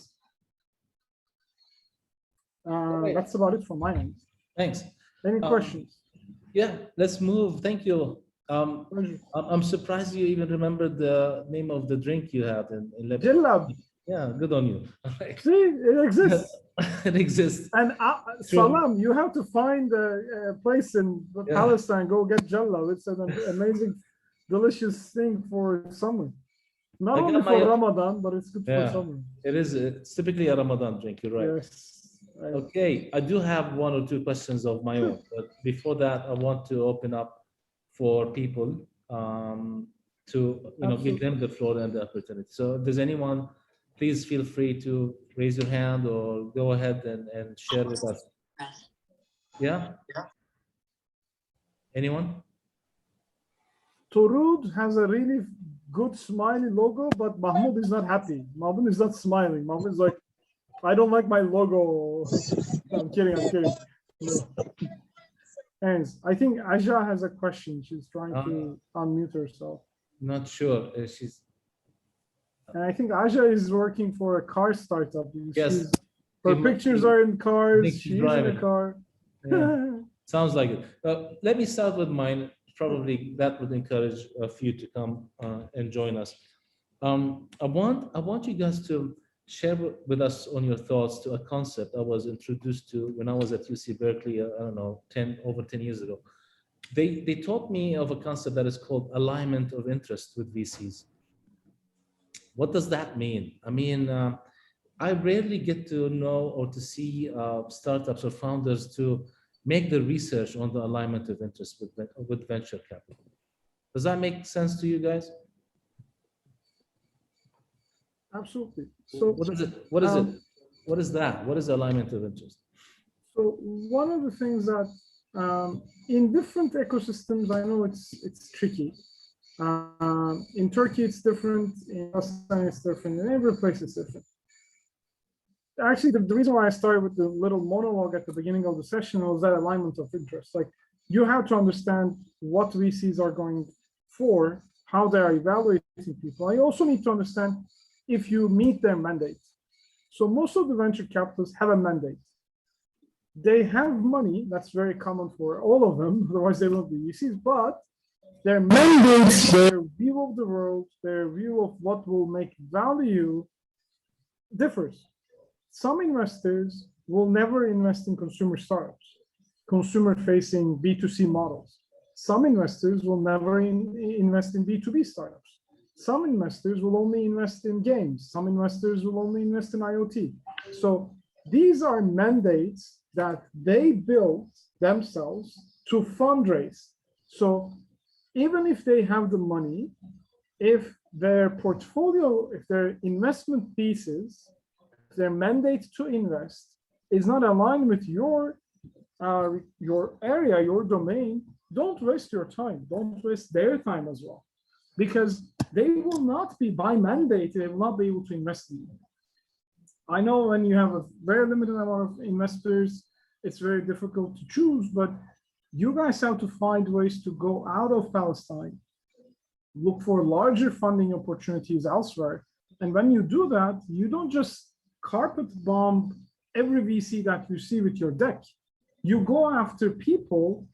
that's about it from my end. Thanks. Any questions? Yeah, let's move. Thank you. Pleasure. I'm surprised you even remember the name of the drink you had in Lebanon. Jillab. Yeah, good on you. See, it exists. It exists. And Salam, you have to find a place in Palestine, go get jallab. It's an amazing, delicious thing for summer. Not only for Ramadan, but it's good for summer. It is. It's typically a Ramadan drink. You're right. Yes. Right. Okay, I do have 1 or 2 questions of my own, but before that, I want to open up for people to give them the floor and the opportunity. So, if there's anyone, please feel free to raise your hand or go ahead and share with us. Yeah. Anyone? Torud has a really good smiley logo, but Mahmoud is not happy. Mahmoud is not smiling. Mahmoud is like, I don't like my logo. I'm kidding. Anyways, I think Aja has a question. She's trying to unmute herself. Not sure. She's. And I think Aja is working for a car startup. Yes. Her pictures are in cars. She's in a car. Yeah. Sounds like it. Let me start with mine. Probably that would encourage a few to come and join us. I want you guys to share with us on your thoughts to a concept I was introduced to when I was at UC Berkeley, I don't know, over 10 years ago. They taught me of a concept that is called alignment of interest with VCs. What does that mean? I mean, I rarely get to know or to see startups or founders to make the research on the alignment of interest with venture capital. Does that make sense to you guys? Absolutely. So what is it? What is it? What is that? What is alignment of interest? So one of the things that in different ecosystems, I know it's tricky. In Turkey, it's different. In Pakistan, it's different. In every place, it's different. Actually, the reason why I started with the little monologue at the beginning of the session was that alignment of interest. Like, you have to understand what VCs are going for, how they are evaluating people. I also need to understand if you meet their mandate. So most of the venture capitalists have a mandate. They have money, that's very common for all of them, otherwise they won't be VCs, but their mandates, their view of the world, their view of what will make value differs. Some investors will never invest in consumer startups, consumer-facing B2C models. Some investors will never invest in B2B startups. Some investors will only invest in games. Some investors will only invest in IoT. So these are mandates that they built themselves to fundraise. So even if they have the money, if their portfolio, if their investment thesis, their mandate to invest is not aligned with your area, your domain, don't waste your time. Don't waste their time as well. Because they will not be, by mandate, they will not be able to invest in you. I know when you have a very limited amount of investors, it's very difficult to choose, but you guys have to find ways to go out of Palestine, look for larger funding opportunities elsewhere. And when you do that, you don't just carpet bomb every VC that you see with your deck. You go after people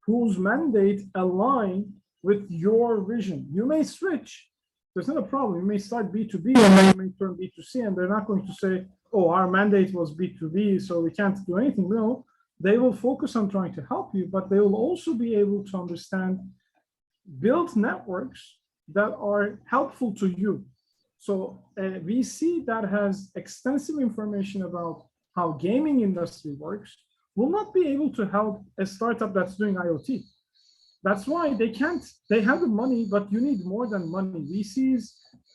whose mandate align with your vision. You may switch, there's not a problem. You may start B2B and you may turn B2C, and they're not going to say, oh, our mandate was B2B, so we can't do anything. No, they will focus on trying to help you, but they will also be able to understand, build networks that are helpful to you. So a VC that has extensive information about how gaming industry works will not be able to help a startup that's doing IoT. That's why they can't, they have the money, but you need more than money. VCs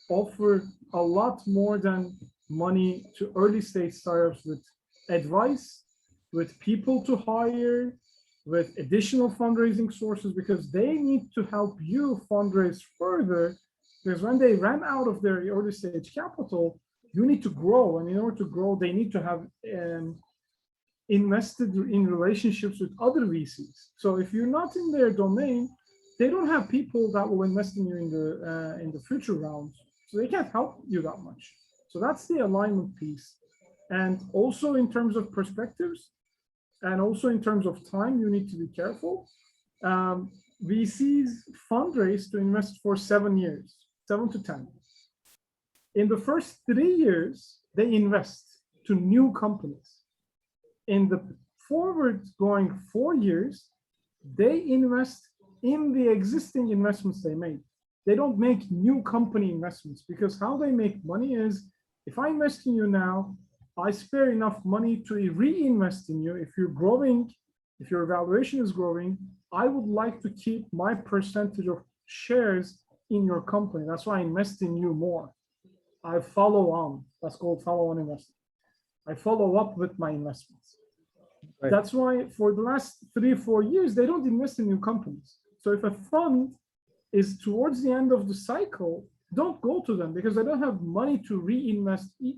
offer a lot more than money to early stage startups with advice, with people to hire, with additional fundraising sources, because they need to help you fundraise further. Because when they ran out of their early stage capital, you need to grow. And in order to grow, they need to have invested in relationships with other VCs. So if you're not in their domain, they don't have people that will invest in you in the future rounds. So they can't help you that much. So that's the alignment piece. And also in terms of perspectives, and also in terms of time, you need to be careful. VCs fundraise to invest for 7 years, 7 to 10. In the first 3 years, they invest to new companies. In the forward going 4 years, they invest in the existing investments they made. They don't make new company investments, because how they make money is, if I invest in you now, I spare enough money to reinvest in you. If you're growing, if your valuation is growing, I would like to keep my percentage of shares in your company. That's why I invest in you more. I follow on. That's called follow-on investing. I follow up with my investments. Right. That's why for the last 3 or 4 years, they don't invest in new companies. So if a fund is towards the end of the cycle, don't go to them, because they don't have money to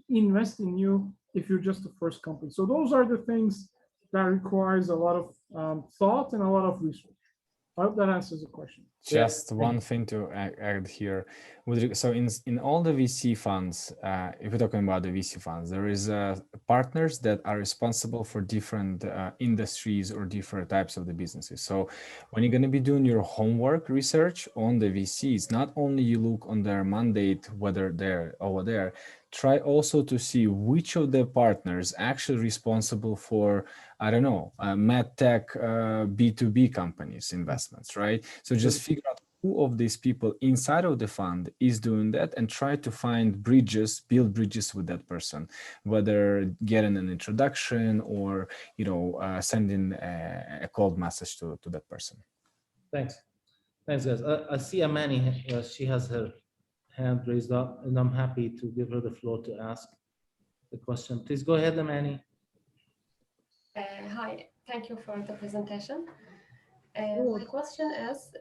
invest in you if you're just the first company. So those are the things that requires a lot of thought and a lot of research. I hope that answers the question. Just one thing to add here. So in all the VC funds, if we're talking about the VC funds, there is partners that are responsible for different industries or different types of the businesses. So when you're going to be doing your homework research on the VCs, not only you look on their mandate, whether they're over there, try also to see which of the partners actually responsible for, I don't know, medtech B2B companies investments, right? So just figure out who of these people inside of the fund is doing that, and try to find bridges, build bridges with that person, whether getting an introduction or, you know, sending a cold message to that person. Thanks. Thanks, guys. I see Amani, she has her hand raised up, and I'm happy to give her the floor to ask the question. Please go ahead, Amani. Hi, thank you for the presentation. My question is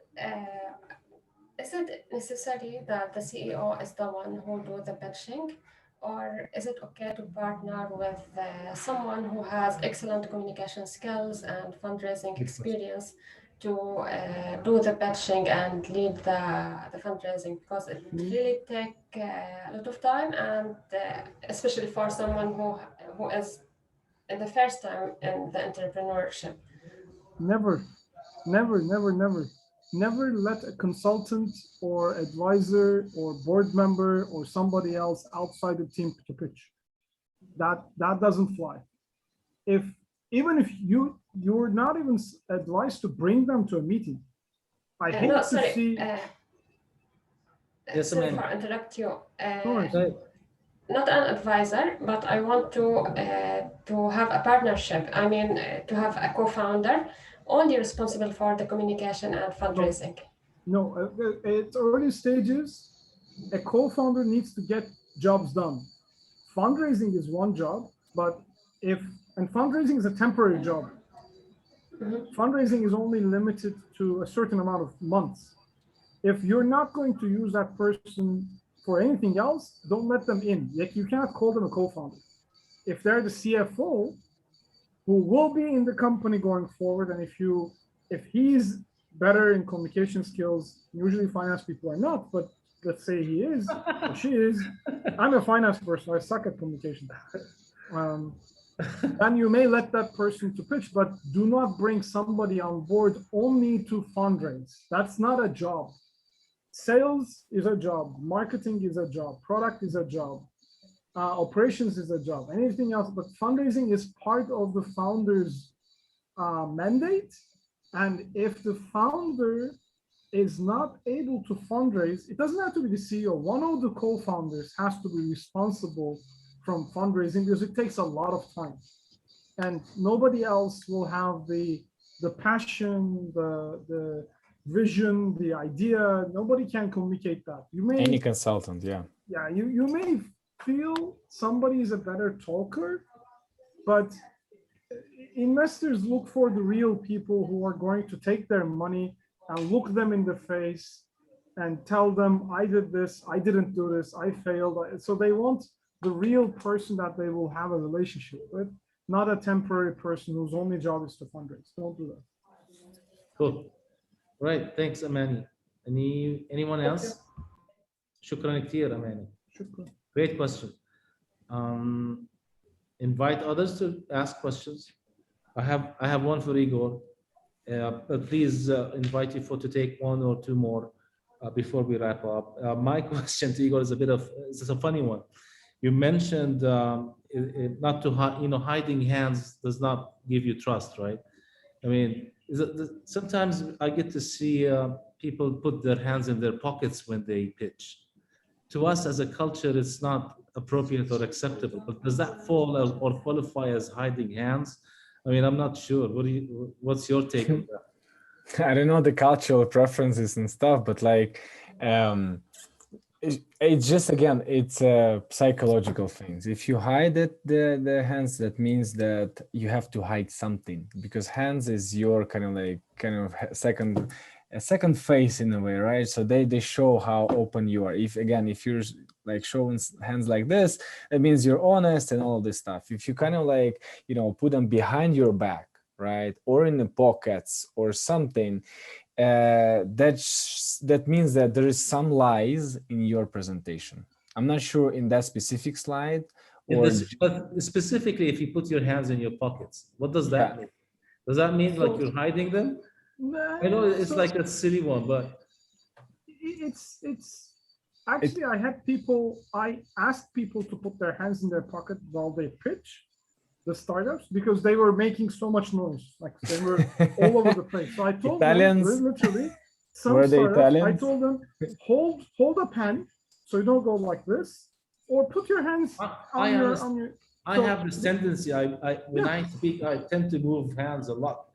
it necessary that the CEO is the one who do the pitching, or is it okay to partner with someone who has excellent communication skills and fundraising experience to do the pitching and lead the fundraising? Because it really take a lot of time, and especially for someone who is in the first time in the entrepreneurship. Never let a consultant or advisor or board member or somebody else outside the team to pitch. That doesn't fly. Even if you're not even advised to bring them to a meeting. I hate to see. Yes, sorry Amani. for interrupt you. Right. Not an advisor, but I want to have a partnership. I mean, to have a co-founder, only responsible for the communication and fundraising. No, at early stages, a co-founder needs to get jobs done. Fundraising is one job, but fundraising is a temporary job. Fundraising is only limited to a certain amount of months. If you're not going to use that person for anything else, don't let them in. Like, you cannot call them a co-founder. If they're the CFO, who will be in the company going forward, and if he's better in communication skills, usually finance people are not, but let's say he is, or she is. I'm a finance person, I suck at communication. Then you may let that person to pitch, but do not bring somebody on board only to fundraise. That's not a job. Sales is a job, marketing is a job, product is a job, operations is a job, anything else, but fundraising is part of the founder's mandate. And if the founder is not able to fundraise, it doesn't have to be the CEO. One of the co-founders has to be responsible from fundraising, because it takes a lot of time. And nobody else will have the passion, the vision, the idea. Nobody can communicate that. You may any consultant, yeah. Yeah, you may feel somebody is a better talker, but investors look for the real people who are going to take their money and look them in the face and tell them, I did this, I didn't do this, I failed. So they want the real person that they will have a relationship with, not a temporary person whose only job is to fundraise. Don't do that. Cool. Right. Thanks, Amani. Anyone else? Shukran كثير, Amani. Shukran. Great question. Invite others to ask questions. I have one for Igor. But please invite you to take one or two more before we wrap up. My question to Igor is it's a funny one. You mentioned not to hiding hands does not give you trust, right? I mean, sometimes I get to see people put their hands in their pockets when they pitch. To us as a culture, it's not appropriate or acceptable, but does that fall or qualify as hiding hands? I mean, I'm not sure. What's your take on that? I don't know the cultural preferences and stuff, but like, it's just, again, it's psychological things. If you hide the hands, that means that you have to hide something, because hands is your kind of second face in a way, right? So they show how open you are. If you're like showing hands like this, that means you're honest and all this stuff. If you kind of like, put them behind your back, right, or in the pockets or something, that means that there is some lies in your presentation. I'm not sure in that specific slide. But specifically, if you put your hands in your pockets, what does that mean? Does that mean like you're hiding them? I know it's like a silly one, but it's actually, I asked people to put their hands in their pocket while they pitch the startups, because they were making so much noise, like they were all over the place. So I told them, literally, some startups, I told them, hold a pen so you don't go like this, or put your hands on your. I have this tendency. When I speak, I tend to move hands a lot,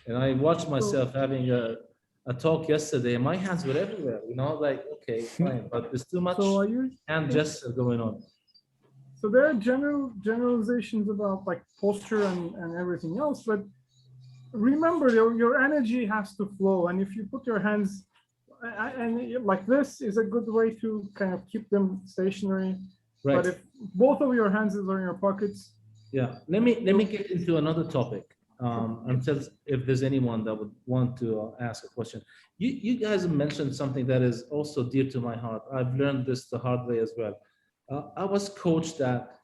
and I watched myself having a talk yesterday. My hands were everywhere. Like, okay, fine, but there's too much hand gesture going on. So there are generalizations about like posture and everything else, but remember your energy has to flow. And if you put your hands and like this is a good way to kind of keep them stationary. Right. But if both of your hands are in your pockets. Yeah, let me get into another topic. Until if there's anyone that would want to ask a question. You guys mentioned something that is also dear to my heart. I've learned this the hard way as well. I was coached that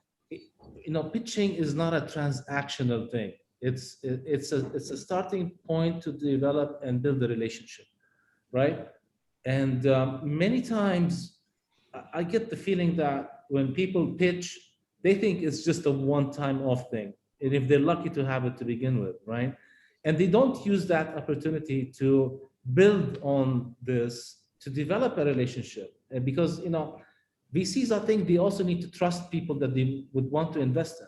pitching is not a transactional thing. It's a starting point to develop and build a relationship, right? And many times I get the feeling that when people pitch, they think it's just a one-time off thing, and if they're lucky to have it to begin with, right? And they don't use that opportunity to build on this to develop a relationship, because VCs, I think they also need to trust people that they would want to invest in.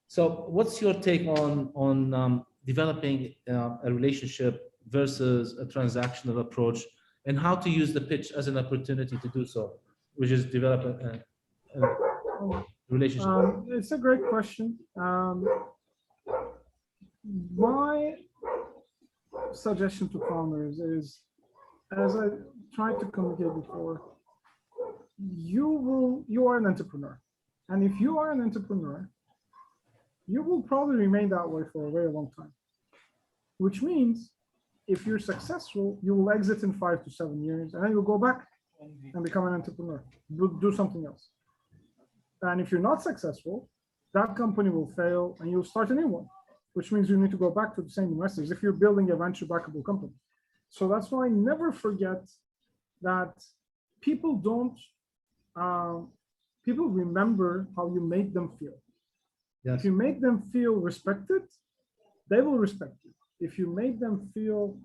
So what's your take on developing a relationship versus a transactional approach, and how to use the pitch as an opportunity to do so, which is develop a relationship? It's a great question. My suggestion to founders is, as I tried to communicate before, you are an entrepreneur, and if you are an entrepreneur, you will probably remain that way for a very long time, which means if you're successful, you will exit in 5 to 7 years, and then you'll go back and become an entrepreneur, do something else. And if you're not successful, that company will fail and you'll start a new one, which means you need to go back to the same investors if you're building a venture backable company. So that's why I never forget that people remember how you make them feel. Yes. If you make them feel respected, they will respect you. If you make them feel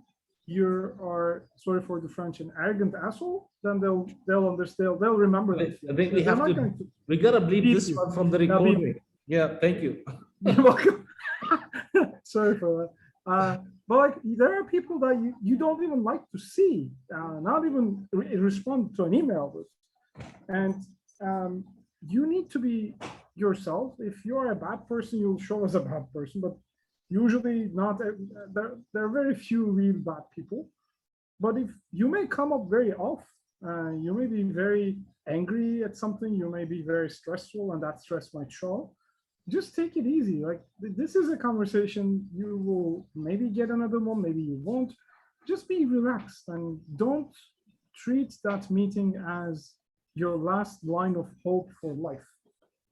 you are, sorry for the French, an arrogant asshole, then they'll understand, they'll remember that. I think we gotta bleep this one from the recording. Yeah, thank you. You're welcome. Sorry for that. But like, there are people that you don't even like to see, not even respond to an email with. And you need to be yourself. If you're a bad person, you'll show as a bad person, but usually not. There are very few real bad people. But if you may come up very off, you may be very angry at something, you may be very stressful, and that stress might show. Just take it easy. Like this is a conversation. You will maybe get another one, maybe you won't. Just be relaxed and don't treat that meeting as your last line of hope for life.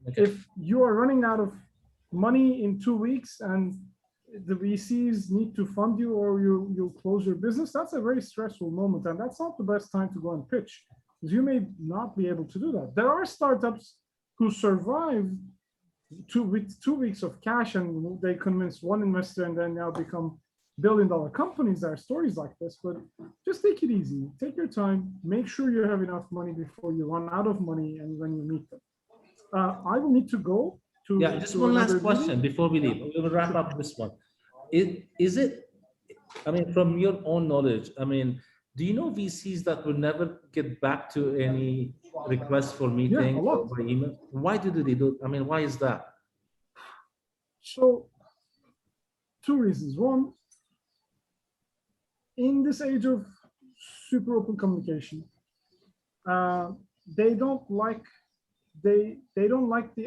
Okay. If you are running out of money in 2 weeks and the VCs need to fund you or you'll close your business, that's a very stressful moment. And that's not the best time to go and pitch, because you may not be able to do that. There are startups who survive with 2 weeks of cash and they convince one investor and then now become billion-dollar companies. There are stories like this, but just take it easy. Take your time. Make sure you have enough money before you run out of money and when you meet them. I will need to go to. Yeah, just to one last another question meeting. before we leave. We will wrap up this one. Is it, I mean, from your own knowledge, I mean, do you know VCs that will never get back to any request for meeting a lot. or by email? Why do they do? I mean, why is that? So, two reasons. One, in this age of super open communication, they don't like the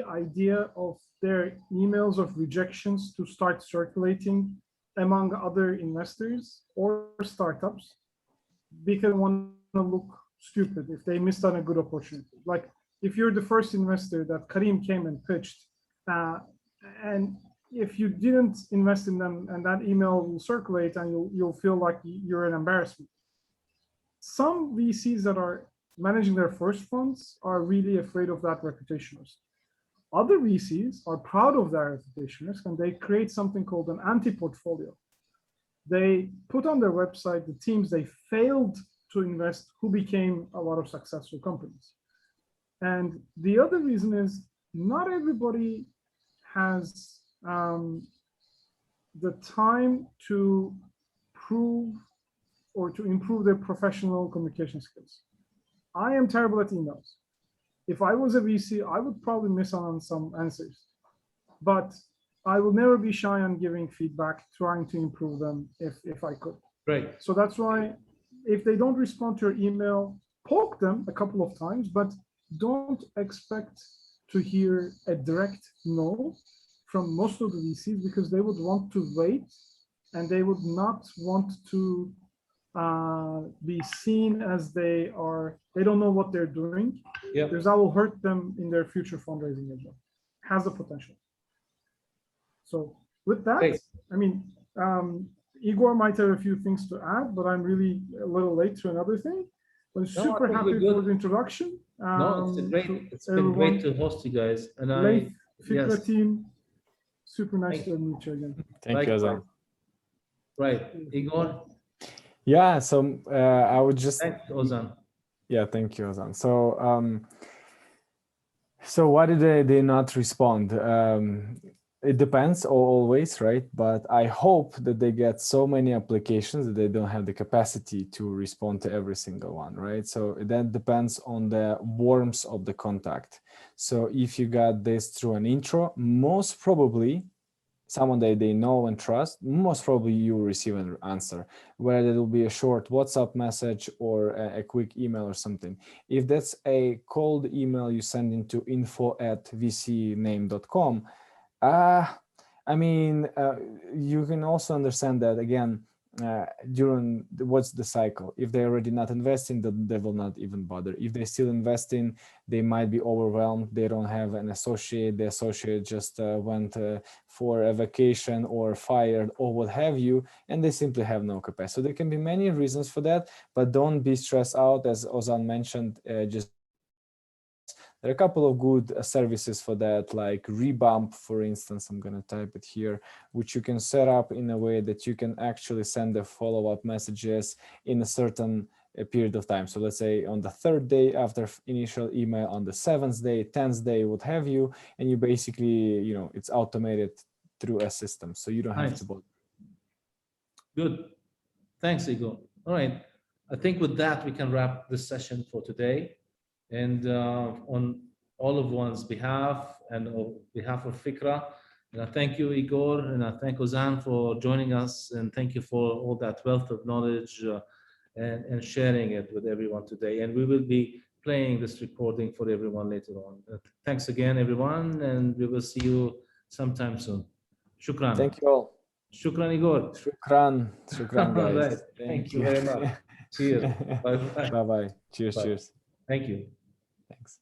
idea of their emails of rejections to start circulating among other investors or startups, because they want to look stupid if they missed on a good opportunity. Like if you're the first investor that Karim came and pitched, and if you didn't invest in them, and that email will circulate and you'll feel like you're an embarrassment. Some VCs that are managing their first funds are really afraid of that reputation risk. Other VCs are proud of their reputation risk and they create something called an anti-portfolio. They put on their website the teams they failed to invest who became a lot of successful companies. And the other reason is not everybody has the time to prove or to improve their professional communication skills. I am terrible at emails. If I was a VC, I would probably miss on some answers, but I will never be shy on giving feedback, trying to improve them if I could. Great. So that's why if they don't respond to your email, poke them a couple of times, but don't expect to hear a direct no from most of the VCs, because they would want to wait and they would not want to be seen as they don't know what they're doing. Yeah. Because that will hurt them in their future fundraising as well. Has the potential. So with that, Great. I mean, Igor might have a few things to add, but I'm really a little late to another thing. I'm super happy for the introduction. No, it's been great to host you guys. And Leif, Fikra yes. team, super nice Thank to meet you again. Thank you, Ozan. Right, Igor. Yeah, so I would just. Thanks, Ozan. Yeah, thank you, Ozan. So why did they not respond? It depends always, right? But I hope that they get so many applications that they don't have the capacity to respond to every single one, right? So that depends on the warmth of the contact. So if you got this through an intro, most probably someone that they know and trust, most probably you will receive an answer, whether it will be a short WhatsApp message or a quick email or something. If that's a cold email you send into info@vcname.com, I mean, you can also understand that again, during what's the cycle. If they're already not investing, they will not even bother. If they're still investing, they might be overwhelmed. They don't have an associate. The associate just went for a vacation or fired or what have you, and they simply have no capacity. So there can be many reasons for that, but don't be stressed out. As Ozan mentioned, just there are a couple of good services for that, like Rebump, for instance. I'm going to type it here, which you can set up in a way that you can actually send the follow-up messages in a certain period of time. So let's say on the 3rd day after initial email, on the 7th day, 10th day, what have you, and you basically, it's automated through a system, so you don't have to bother. Good. Thanks, Igor. All right. I think with that, we can wrap this session for today. And on all of one's behalf and on behalf of Fikra. And I thank you, Igor, and I thank Ozan for joining us, and thank you for all that wealth of knowledge and sharing it with everyone today. And we will be playing this recording for everyone later on. Thanks again, everyone, and we will see you sometime soon. Shukran. Thank you all. Shukran, Igor. Shukran. Shukran, All guys. right. Thank you very much. Cheers. Bye-bye. Bye-bye. Cheers, Bye. cheers. Thank you. Thanks.